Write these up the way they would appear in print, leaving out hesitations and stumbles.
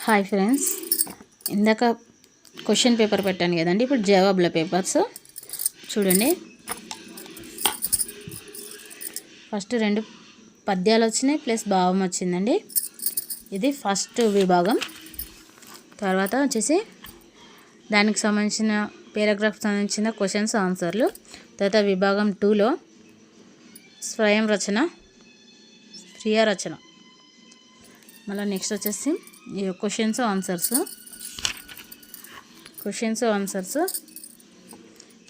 Hi friends, ఇందాక question paper పెట్టాను కదండి. ఇప్పుడు జవాబుల పేపర్స్ చూడండి. ఫస్ట్ 2 పద్యాలు వచ్చినాయి ప్లస్ భావం వచ్చిందండి. ఇది ఫస్ట్ విభాగం. తర్వాత వచ్చేసి దానికి సంబంధించిన పేరాగ్రాఫ్ సంబంధించిన క్వశ్చన్స్ ఆన్సర్లు. తర్వాత విభాగం 2లో స్వయం రచన, స్వీయ రచన. మళ్ళీ నెక్స్ట్ వచ్చేసి ఈ క్వశ్చన్స్ ఆన్సర్స్,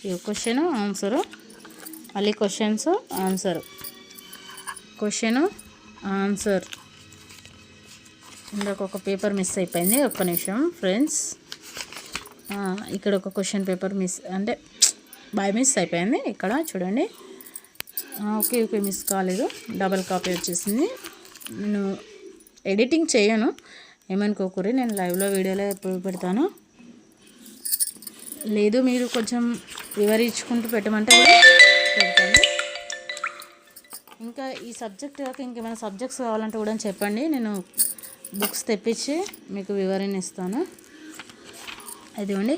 ఈ క్వశ్చన్ ఆన్సరు, మళ్ళీ క్వశ్చన్ ఆన్సర్. ఇందాక ఒక పేపర్ మిస్ అయిపోయింది, ఒక్క నిమిషం ఫ్రెండ్స్. ఇక్కడ ఒక క్వశ్చన్ పేపర్ మిస్ అయిపోయింది ఇక్కడ చూడండి. ఓకే మిస్ కాలేదు, డబల్ కాపీ వచ్చేసింది. నేను ఎడిటింగ్ చేయను, ఏమనుకోకూరి. నేను లైవ్లో వీడియోలో ఎప్పుడు పెడతాను. లేదు మీరు కొంచెం వివరించుకుంటూ పెట్టమంటే కూడా పెడతాను. ఇంకా ఈ సబ్జెక్ట్ కాక ఇంకేమైనా సబ్జెక్ట్స్ కావాలంటే కూడా చెప్పండి, నేను బుక్స్ తెప్పించి మీకు వివరణ ఇస్తాను. అదిగోండి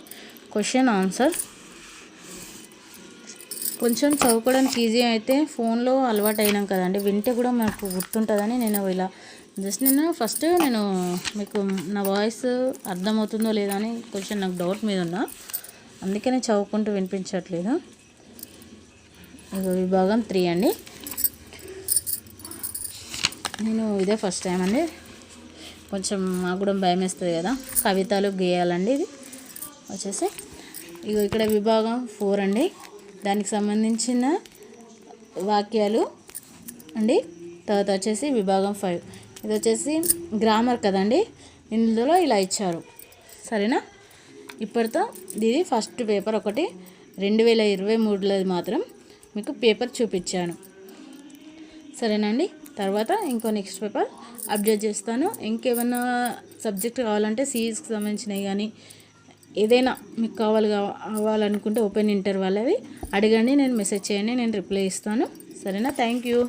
క్వశ్చన్ ఆన్సర్. కొంచెం చదువుకోవడానికి ఈజీ అయితే ఫోన్లో అలవాటు అయినాం కదండి, వింటే కూడా మనకు గుర్తుంటుందని నేను ఇలా ఫస్ట్ మీకు నా వాయిస్ అర్థమవుతుందో లేదో అని కొంచెం నాకు డౌట్ మీద ఉన్నా, అందుకనే చదువుకుంటూ వినిపించట్లేదు. విభాగం 3 అండి. నేను ఇదే ఫస్ట్ టైం అండి, కొంచెం మాకు కూడా భయం వేస్తుంది కదా కవితలు గేయాలండి. ఇది వచ్చేసి ఇక్కడ విభాగం 4 అండి, దానికి సంబంధించిన వాక్యాలు అండి. తర్వాత వచ్చేసి విభాగం 5, ఇది వచ్చేసి గ్రామర్ కదండి. ఇందులో ఇలా ఇచ్చారు, సరేనా. ఇప్పటితో ఇది ఫస్ట్ పేపర్ ఒకటి 2023లో మాత్రం మీకు పేపర్ చూపించాను, సరేనండి. తర్వాత ఇంకో నెక్స్ట్ పేపర్ అప్డేట్ చేస్తాను. ఇంకేమైనా సబ్జెక్ట్ కావాలంటే సిఈస్కి సంబంధించినవి కానీ ఏదైనా మీకు కావాలనుకుంటే ఓపెన్ ఇంటర్ వాళ్ళవి అడగండి, నేను మెసేజ్ చేయండి, నేను రిప్లై ఇస్తాను, సరేనా. Thank you.